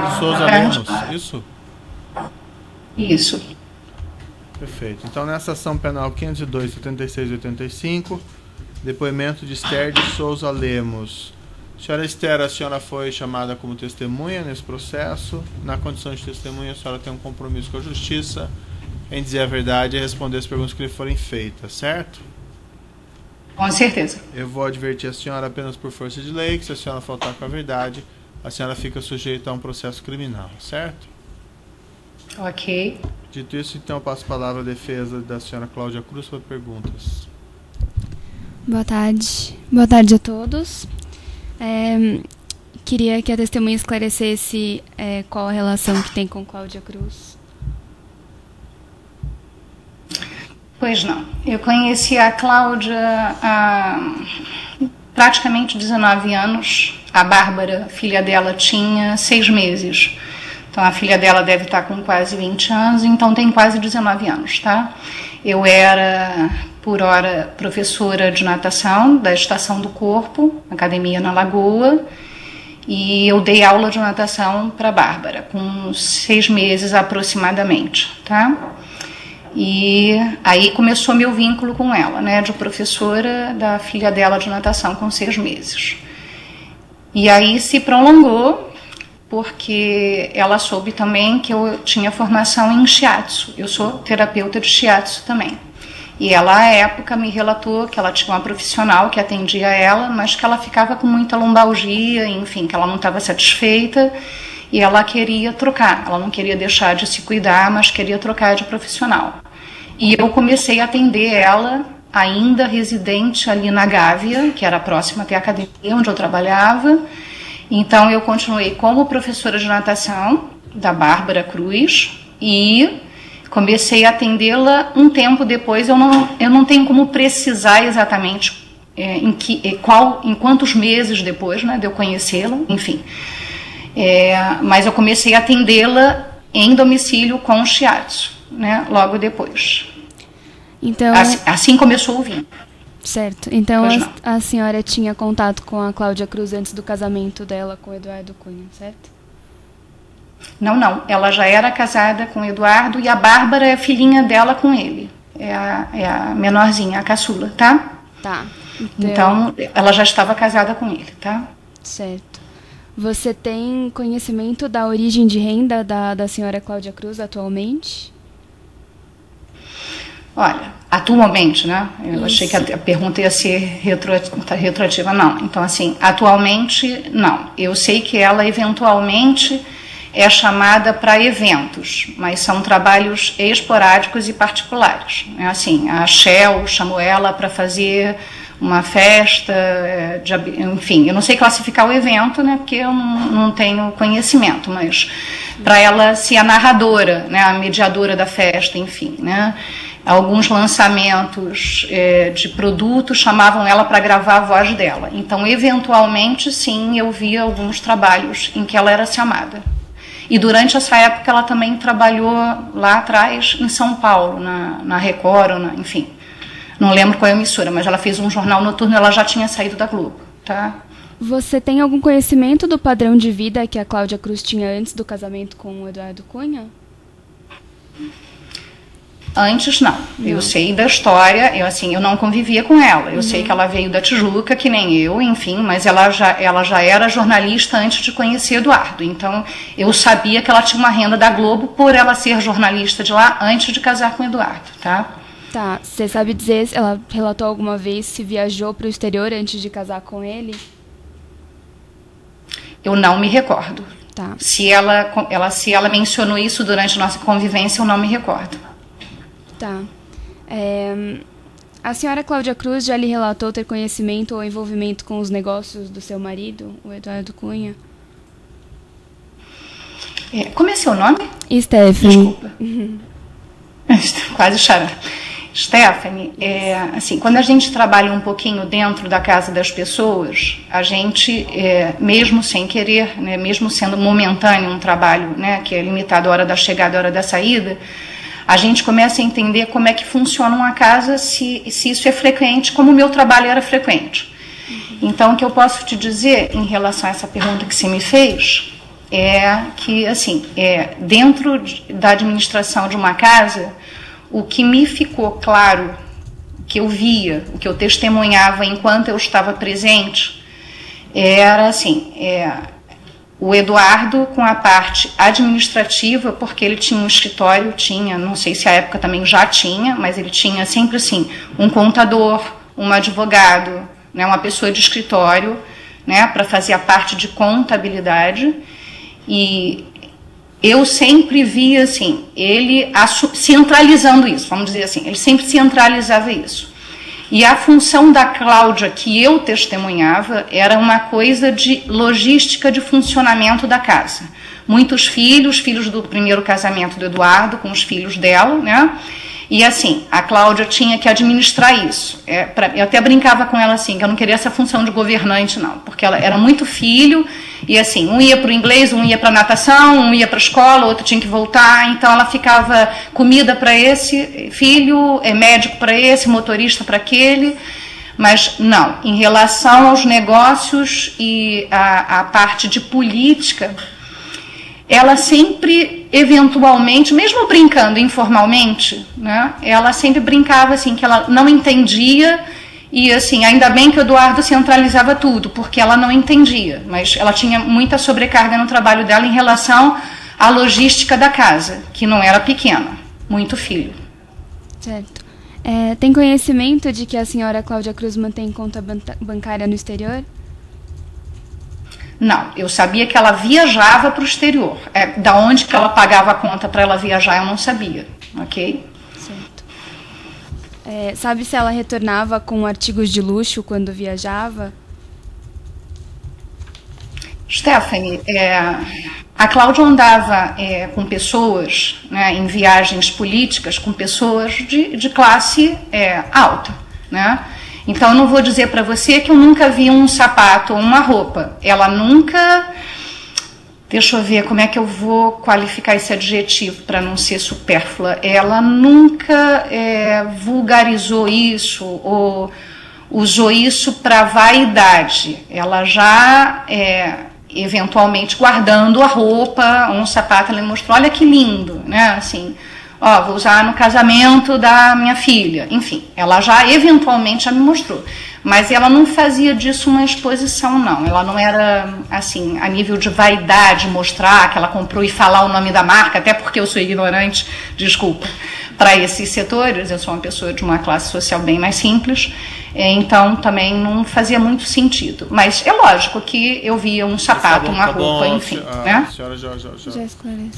de Souza Lemos, isso? Isso. Perfeito. Então, nessa ação penal 502, 76 e 85, depoimento de Esther de Souza Lemos. Senhora Esther, a senhora foi chamada como testemunha nesse processo. Na condição de testemunha, a senhora tem um compromisso com a justiça em dizer a verdade e responder as perguntas que lhe forem feitas, certo? Com certeza. Eu vou advertir a senhora apenas por força de lei que se a senhora faltar com a verdade, a senhora fica sujeita a um processo criminal, certo? Ok. Dito isso, então, eu passo a palavra à defesa da senhora Cláudia Cruz para perguntas. Boa tarde. Boa tarde a todos. Queria que a testemunha esclarecesse qual a relação que tem com Cláudia Cruz. Pois não. Eu conheci a Cláudia há praticamente 19 anos. A Bárbara, filha dela, tinha 6 meses. Então, a filha dela deve estar com quase 20 anos, então tem quase 19 anos, tá? Eu era, por hora, professora de natação da Estação do Corpo, academia na Lagoa, e eu dei aula de natação para a Bárbara, com 6 meses aproximadamente, tá? E aí começou meu vínculo com ela, né, de professora da filha dela de natação com 6 meses. E aí se prolongou, porque ela soube também que eu tinha formação em shiatsu. Eu sou terapeuta de shiatsu também. E ela, à época, me relatou que ela tinha uma profissional que atendia ela, mas que ela ficava com muita lombalgia, enfim, que ela não estava satisfeita e ela queria trocar. Ela não queria deixar de se cuidar, mas queria trocar de profissional. E eu comecei a atender ela, ainda residente ali na Gávea, que era próxima até a academia onde eu trabalhava. Então, eu continuei como professora de natação da Bárbara Cruz e comecei a atendê-la um tempo depois. Eu não tenho como precisar exatamente em quantos meses depois, né, de eu conhecê-la, enfim. Mas eu comecei a atendê-la em domicílio com shiatsu, né, logo depois. Então, assim começou o vínculo. Certo. Então, a senhora tinha contato com a Cláudia Cruz antes do casamento dela com o Eduardo Cunha, certo? Não. Ela já era casada com o Eduardo e a Bárbara é filhinha dela com ele. É a menorzinha, a caçula, tá? Tá. Então, ela já estava casada com ele, tá? Certo. Você tem conhecimento da origem de renda da senhora Cláudia Cruz atualmente? Olha, atualmente, né? Eu Isso. achei que a pergunta ia ser retroativa, não. Então, assim, atualmente, não. Eu sei que ela, eventualmente, é chamada para eventos, mas são trabalhos esporádicos e particulares. Assim, a Shell chamou ela para fazer uma festa, enfim, eu não sei classificar o evento, né? Porque eu não tenho conhecimento, mas para ela ser a narradora, né? A mediadora da festa, enfim, né? Alguns lançamentos de produtos chamavam ela para gravar a voz dela. Então, eventualmente, sim, eu via alguns trabalhos em que ela era chamada. E durante essa época ela também trabalhou lá atrás em São Paulo, na Record, enfim. Não lembro qual é a emissora, mas ela fez um jornal noturno e ela já tinha saído da Globo, tá? Você tem algum conhecimento do padrão de vida que a Cláudia Cruz tinha antes do casamento com o Eduardo Cunha? Antes, não. Eu sei da história, eu não convivia com ela. Eu sei que ela veio da Tijuca, que nem eu, enfim, mas ela já era jornalista antes de conhecer Eduardo. Então, eu sabia que ela tinha uma renda da Globo por ela ser jornalista de lá antes de casar com Eduardo, tá? Tá. Você sabe dizer se ela relatou alguma vez se viajou para o exterior antes de casar com ele? Eu não me recordo. Tá. Se ela mencionou isso durante a nossa convivência, eu não me recordo. Tá. A senhora Cláudia Cruz já lhe relatou ter conhecimento ou envolvimento com os negócios do seu marido, o Eduardo Cunha? Como é seu nome? Stephanie. Desculpa. Quase chorando. Stephanie, assim, quando a gente trabalha um pouquinho dentro da casa das pessoas, a gente, mesmo sem querer, né, mesmo sendo momentâneo um trabalho, né, que é limitado à hora da chegada, à hora da saída, a gente começa a entender como é que funciona uma casa, se isso é frequente, como o meu trabalho era frequente. Então, o que eu posso te dizer em relação a essa pergunta que você me fez, é que, assim, dentro da administração de uma casa, o que me ficou claro, o que eu via, o que eu testemunhava enquanto eu estava presente, era assim, o Eduardo com a parte administrativa, porque ele tinha um escritório, não sei se à época também já tinha, mas ele tinha sempre assim, um contador, um advogado, né, uma pessoa de escritório, né, para fazer a parte de contabilidade, e eu sempre via assim, ele centralizando isso, vamos dizer assim, ele sempre centralizava isso. E a função da Cláudia, que eu testemunhava, era uma coisa de logística de funcionamento da casa. Muitos filhos do primeiro casamento do Eduardo, com os filhos dela, né? E assim, a Cláudia tinha que administrar isso. Eu até brincava com ela assim, que eu não queria essa função de governante, não, porque ela era muito filho, e assim, um ia para o inglês, um ia para a natação, um ia para a escola, o outro tinha que voltar, então ela ficava comida para esse filho, médico para esse, motorista para aquele, mas não, em relação aos negócios e a parte de política, ela sempre, eventualmente, mesmo brincando informalmente, né, ela sempre brincava assim, que ela não entendia, e assim, ainda bem que o Eduardo centralizava tudo, porque ela não entendia, mas ela tinha muita sobrecarga no trabalho dela em relação à logística da casa, que não era pequena, muito filho. Certo. Tem conhecimento de que a senhora Cláudia Cruz mantém conta bancária no exterior? Não, eu sabia que ela viajava para o exterior. Da onde que ela pagava a conta para ela viajar, eu não sabia, ok? Certo. Sabe se ela retornava com artigos de luxo quando viajava? Stephanie, a Cláudia andava com pessoas, né, em viagens políticas, com pessoas de classe alta, né? Então, eu não vou dizer para você que eu nunca vi um sapato ou uma roupa. Ela nunca... Deixa eu ver como é que eu vou qualificar esse adjetivo para não ser supérflua. Ela nunca vulgarizou isso ou usou isso para vaidade. Ela já, eventualmente, guardando a roupa, um sapato, ela me mostrou, olha que lindo, né? Assim... vou usar no casamento da minha filha. Enfim, ela já eventualmente já me mostrou. Mas ela não fazia disso uma exposição, não. Ela não era, assim, a nível de vaidade, mostrar que ela comprou e falar o nome da marca, até porque eu sou ignorante, desculpa, para esses setores. Eu sou uma pessoa de uma classe social bem mais simples, então também não fazia muito sentido. Mas é lógico que eu via um sapato, uma roupa, enfim. A senhora já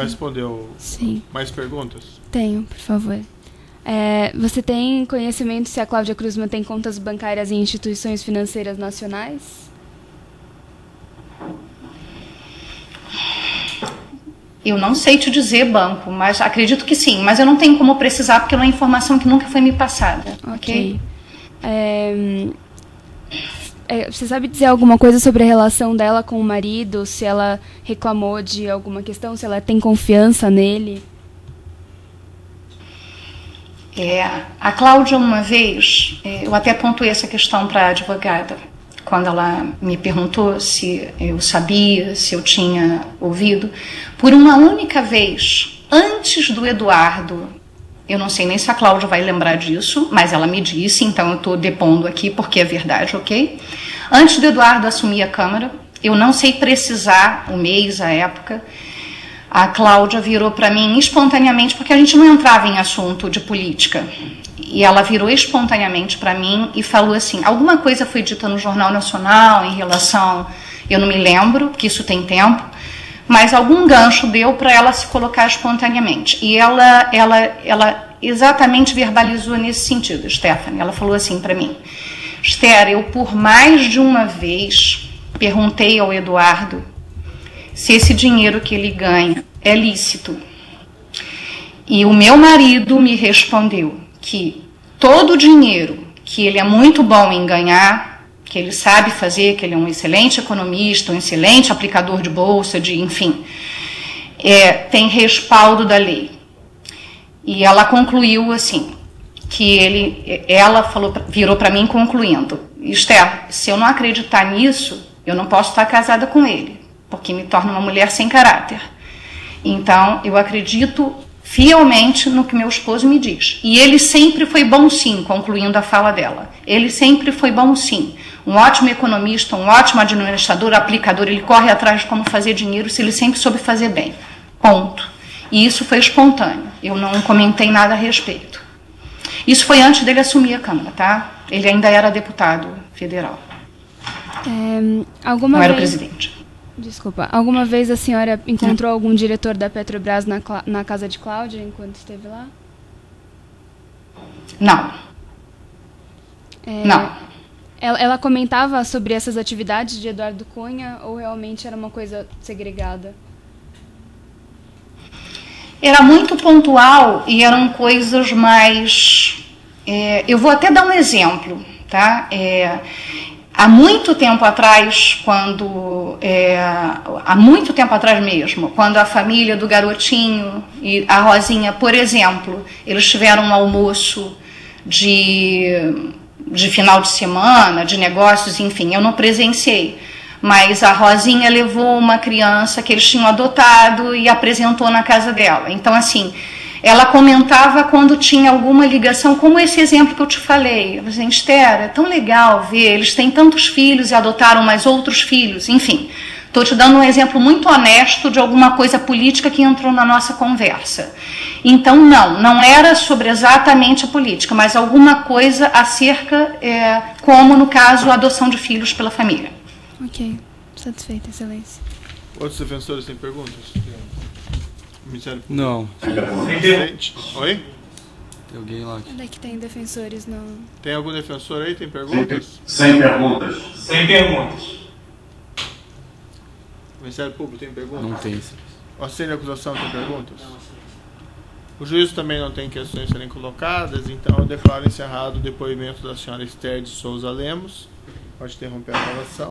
respondeu. Sim. Mais perguntas? Tenho, por favor. Você tem conhecimento se a Cláudia Cruz mantém contas bancárias em instituições financeiras nacionais? Eu não sei te dizer banco, mas acredito que sim. Mas eu não tenho como precisar porque é uma informação que nunca foi me passada. Ok? Você sabe dizer alguma coisa sobre a relação dela com o marido? Se ela reclamou de alguma questão? Se ela tem confiança nele? A Cláudia, uma vez, eu até pontuei essa questão para a advogada, quando ela me perguntou se eu sabia, se eu tinha ouvido. Por uma única vez, antes do Eduardo, eu não sei nem se a Cláudia vai lembrar disso, mas ela me disse, então eu estou depondo aqui porque é verdade, ok? Antes do Eduardo assumir a Câmara, eu não sei precisar o mês, a época, a Cláudia virou para mim espontaneamente, porque a gente não entrava em assunto de política, e ela virou espontaneamente para mim e falou assim, alguma coisa foi dita no Jornal Nacional em relação, eu não me lembro, porque isso tem tempo, mas algum gancho deu para ela se colocar espontaneamente, e ela exatamente verbalizou nesse sentido, Stephanie, ela falou assim para mim, Esther, eu por mais de uma vez perguntei ao Eduardo se esse dinheiro que ele ganha é lícito. E o meu marido me respondeu que todo o dinheiro que ele é muito bom em ganhar, que ele sabe fazer, que ele é um excelente economista, um excelente aplicador de bolsa, enfim, tem respaldo da lei. E ela concluiu assim, que ela virou para mim concluindo, Esther, se eu não acreditar nisso, eu não posso estar casada com ele. porque me torna uma mulher sem caráter. Então, eu acredito fielmente no que meu esposo me diz. E ele sempre foi bom sim, concluindo a fala dela. Ele sempre foi bom sim. Um ótimo economista, um ótimo administrador, aplicador, ele corre atrás de como fazer dinheiro, se ele sempre soube fazer bem. Ponto. E isso foi espontâneo. Eu não comentei nada a respeito. Isso foi antes dele assumir a Câmara, tá? Ele ainda era deputado federal. Não era o presidente. Desculpa. Alguma vez a senhora encontrou algum diretor da Petrobras na casa de Cláudia enquanto esteve lá? Não. Não. Ela comentava sobre essas atividades de Eduardo Cunha ou realmente era uma coisa segregada? Era muito pontual e eram coisas mais... eu vou até dar um exemplo, tá? Há muito tempo atrás, há muito tempo atrás mesmo, quando a família do garotinho e a Rosinha, por exemplo, eles tiveram um almoço de final de semana, de negócios, enfim, eu não presenciei. Mas a Rosinha levou uma criança que eles tinham adotado e apresentou na casa dela. Então, assim, ela comentava quando tinha alguma ligação, como esse exemplo que eu te falei. Gente, Esther, é tão legal ver, eles têm tantos filhos e adotaram mais outros filhos. Enfim, estou te dando um exemplo muito honesto de alguma coisa política que entrou na nossa conversa. Então, não era sobre exatamente a política, mas alguma coisa acerca, como no caso, a adoção de filhos pela família. Ok, satisfeita, excelência. Outros defensores têm perguntas? Não. Oi? Tem alguém lá? Onde é que tem defensores? Não. Tem algum defensor aí? Tem perguntas? Sem perguntas. Sem perguntas. O Ministério Público tem perguntas? Não tem. O assento de acusação tem perguntas? O juízo também não tem questões a serem colocadas, então eu declaro encerrado o depoimento da senhora Esther de Souza Lemos. Pode interromper a gravação.